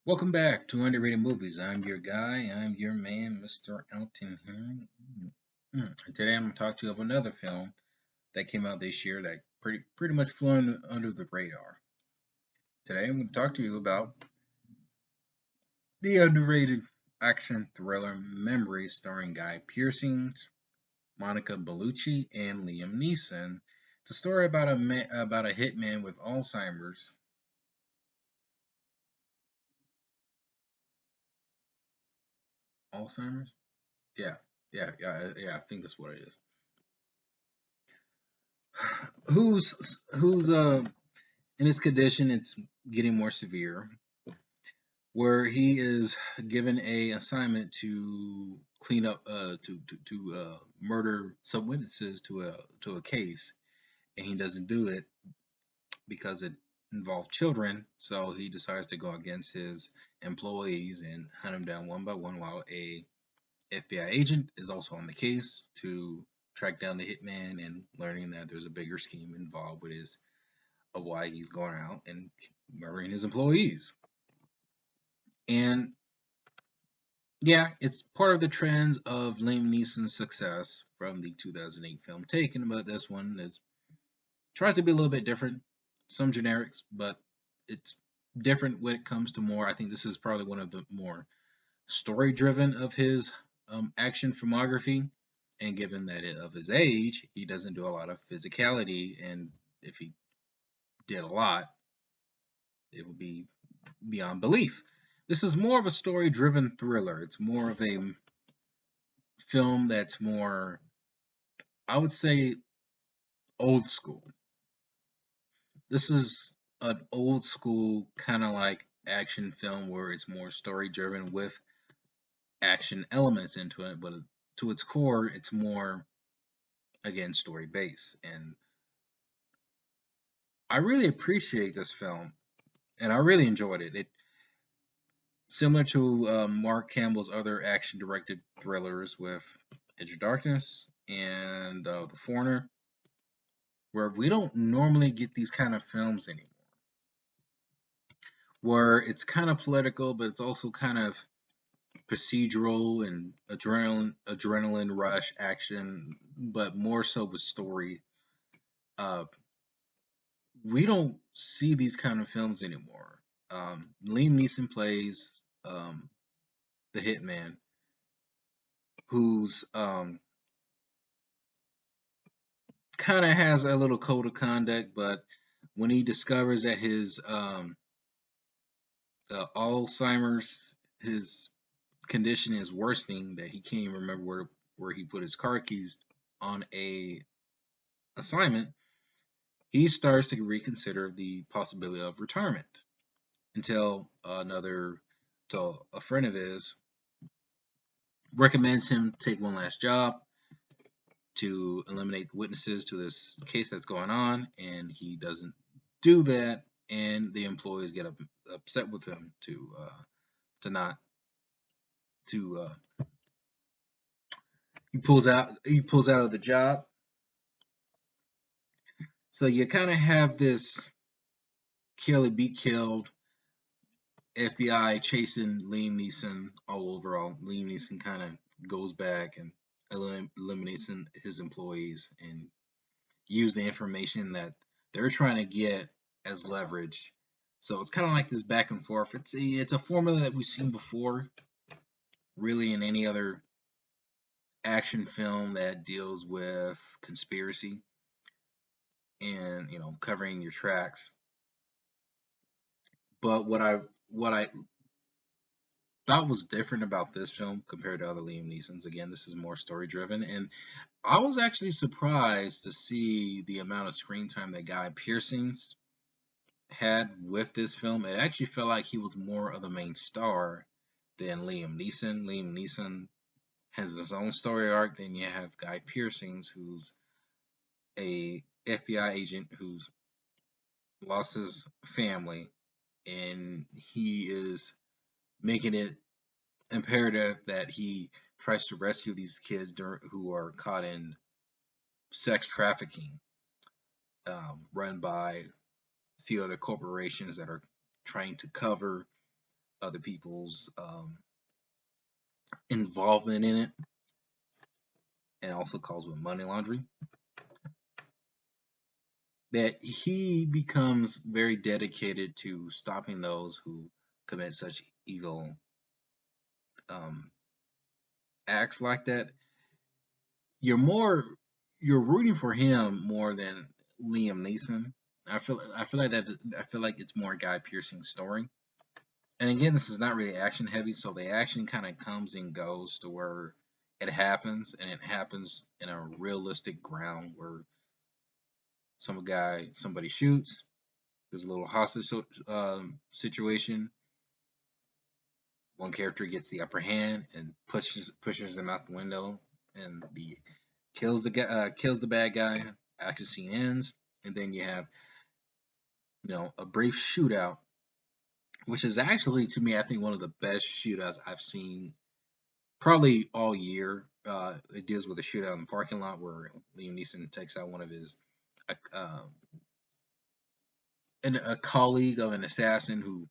Welcome back to Underrated Movies. I'm your guy. I'm your man, Mr. Elton here. And today I'm going to talk to you about another film that came out this year that pretty much flew under the radar. Today I'm going to talk to you about the underrated action thriller Memories, starring Guy Pearce, Monica Bellucci, and Liam Neeson. It's a story about about a hitman with Alzheimer's. Alzheimer's? Yeah, yeah. I think that's what it is. Who's in his condition, it's getting more severe, where he is given a assignment to clean up, to murder some witnesses to a case, and he doesn't do it because it involved children. So he decides to go against his employees and hunt them down one by one, while a FBI agent is also on the case to track down the hitman, and learning that there's a bigger scheme involved with his of why he's going out and murdering his employees. And yeah, it's part of the trends of Liam Neeson's success from the 2008 film Taken, but this one is tries to be a little bit different. Some generics, but it's different when it comes to more. I think this is probably one of the more story driven of his action filmography. And given that of his age, he doesn't do a lot of physicality, and if he did a lot, it would be beyond belief. This is more of a story driven thriller. It's more of a film that's more, I would say, old school. This is an old school kind of like action film where it's more story driven with action elements into it, but to its core, it's more, again, story based. And I really appreciate this film, and I really enjoyed it. Similar to Mark Campbell's other action directed thrillers with Edge of Darkness and The Foreigner, where we don't normally get these kind of films anymore, where it's kind of political, but it's also kind of procedural and adrenaline rush action, but more so with story. Uh, we don't see these kind of films anymore. Liam Neeson plays the hitman, who's kind of has a little code of conduct, but when he discovers that his Alzheimer's, his condition is worsening, that he can't even remember where he put his car keys on a assignment, he starts to reconsider the possibility of retirement until until a friend of his recommends him take one last job to eliminate the witnesses to this case that's going on, and he doesn't do that, and the employees get upset with him to not to he pulls out of the job. So you kind of have this kill or be killed FBI chasing Liam Neeson all over. Liam Neeson kind of goes back and eliminates his employees and use the information that they're trying to get as leverage. So it's kind of like this back and forth. It's a formula that we've seen before, really, in any other action film that deals with conspiracy and covering your tracks. But what I thought was different about this film compared to other Liam Neeson's, again, this is more story driven, and I was actually surprised to see the amount of screen time that Guy Pearce had with this film. It actually felt like he was more of the main star than Liam Neeson. Liam Neeson has his own story arc. Then you have Guy Pearce, who's a FBI agent who's lost his family, and he is making it imperative that he tries to rescue these kids who are caught in sex trafficking, run by a few other corporations that are trying to cover other people's involvement in it, and also calls with money laundering, that he becomes very dedicated to stopping those who commit such evil um, acts like that. You're more you're rooting for him more than Liam Neeson. I feel like it's more Guy Pearce's story. And again, this is not really action heavy, so the action kind of comes and goes to where it happens, and it happens in a realistic ground where somebody shoots. There's a little hostage situation. One character gets the upper hand and pushes him out the window, and kills the bad guy. Action scene ends, and then you have a brief shootout, which is actually to me I think one of the best shootouts I've seen probably all year. It deals with a shootout in the parking lot where Liam Neeson takes out one of his uh, a colleague of an assassin who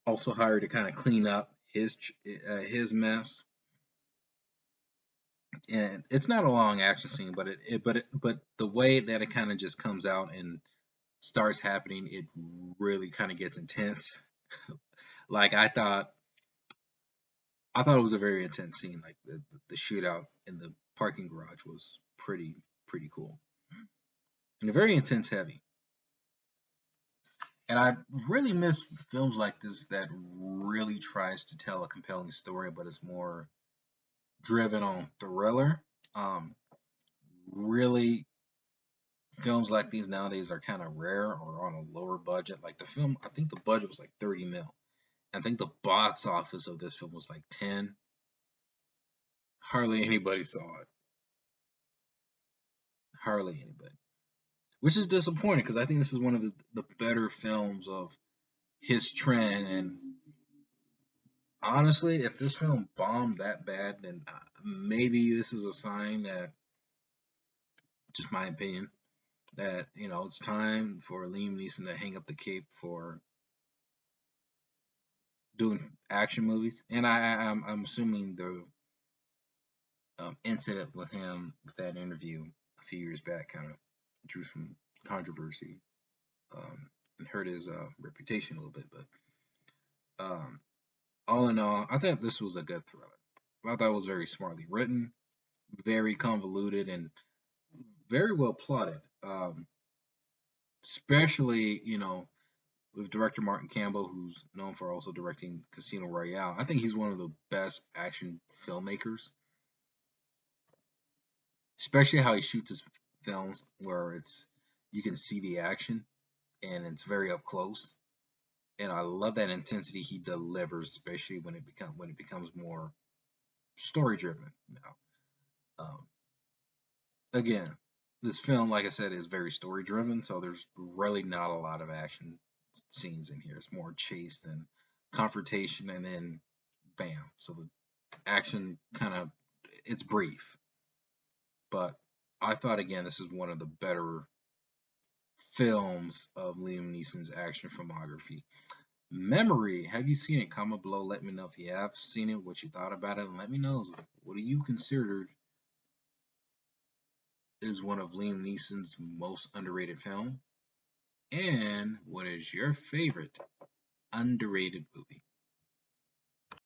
also hired to kind of clean up his mess. And it's not a long action scene, but the way that it kind of just comes out and starts happening, it really kind of gets intense. Like I thought it was a very intense scene. Like the shootout in the parking garage was pretty cool and very intense heavy. And I really miss films like this that really tries to tell a compelling story, but it's more driven on thriller. Um, really, films like these nowadays are kind of rare or on a lower budget. Like the film, I think the budget was like 30 mil. I think the box office of this film was like 10. Hardly anybody saw it. Hardly anybody. Which is disappointing because I think this is one of the better films of his trend. And honestly, if this film bombed that bad, then maybe this is a sign that, just my opinion, that it's time for Liam Neeson to hang up the cape for doing action movies. And I'm assuming the incident with him with that interview a few years back kind of drew some controversy and hurt his reputation a little bit. But all in all, I thought this was a good thriller. I thought it was very smartly written, very convoluted, and very well plotted. Especially, with director Martin Campbell, who's known for also directing Casino Royale. I think he's one of the best action filmmakers, especially how he shoots his films, where you can see the action and it's very up close. And I love that intensity he delivers, especially when it becomes more story driven. Um, Again, this film, like I said, is very story driven, so there's really not a lot of action scenes in here. It's more chase than confrontation, and then bam. So the action kind of it's brief, but I thought again this is one of the better films of Liam Neeson's action filmography. Memory, have you seen it? Comment below. Let me know if you have seen it, what you thought about it, and let me know what do you consider is one of Liam Neeson's most underrated film, and what is your favorite underrated movie?